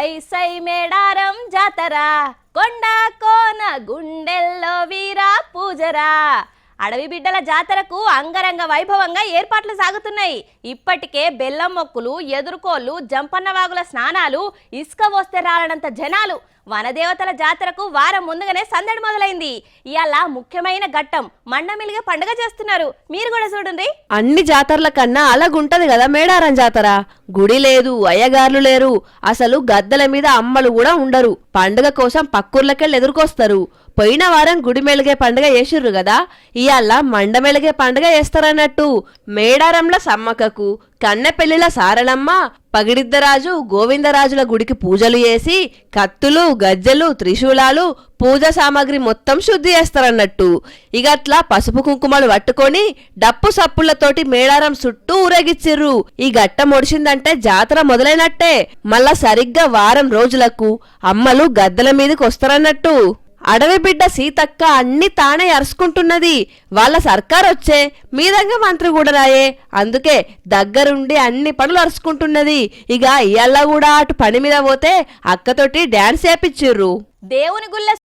ఐసై మేడారం జాతర కొండ కోన గుండెల్లో వీరా పూజరా. అడవి బిడ్డల జాతరకు అంగరంగ వైభవంగా ఏర్పాట్లు సాగుతున్నాయి. ఇప్పటికే బెల్లం మొక్కులు, ఎదుర్కోళ్లు, జంపన్నవాగుల స్నానాలు, ఇసుక వస్తే రాలనంత జనాలు. వనదేవతల జాతరకు వారం ముందుగానే సందడి మొదలైంది. ఇవాళ ముఖ్యమైన ఘట్టం మండమిలిగే పండుగ చేస్తున్నారు. మీరు కూడా చూడండి. అన్ని జాతరల కన్నా అలాగుంటది కదా మేడారం జాతర. గుడి లేదు, అయ్యగార్లు లేరు, అసలు గద్దెల మీద అమ్మలు కూడా ఉండరు. పండుగ కోసం పక్కూర్లకెళ్ళి ఎదుర్కొస్తారు. పోయిన వారం గుడి మెలిగే పండుగ చేసిర్రు కదా, ఇవాళ మండమెలిగే పండుగ చేస్తారన్నట్టు. మేడారంలో సమ్మక్కకు, కన్నెపెల్లిల సారలమ్మ, పగిడిద్దరాజు, గోవిందరాజుల గుడికి పూజలు చేసి కత్తులు, గజ్జెలు, త్రిశూలాలు, పూజా సామాగ్రి మొత్తం శుద్ధి చేస్తారన్నట్టు. ఇగట్లా పసుపు కుంకుమలు పట్టుకొని డప్పు సప్పులతోటి మేడారం చుట్టూ ఊరేగిచ్చిర్రు. ఈ గట్ట మొడిచిందంటే జాతర మొదలైనట్టే. మళ్ళా సరిగ్గా వారం రోజులకు అమ్మలు గద్దెల మీదకి వస్తారన్నట్టు. అడవి బిడ్డ సీతక్క అన్ని తానే అరుచుకుంటున్నది. వాళ్ళ సర్కార్ వచ్చే మీదంగా మంత్రి కూడా రాయే, అందుకే దగ్గరుండి అన్ని పనులు అరుచుకుంటున్నది. ఇక ఇయ్యాల కూడా అటు పని మీద పోతే అక్కతోటి డాన్స్ చేపిచ్చిర్రు. దేవుని గుళ్ళ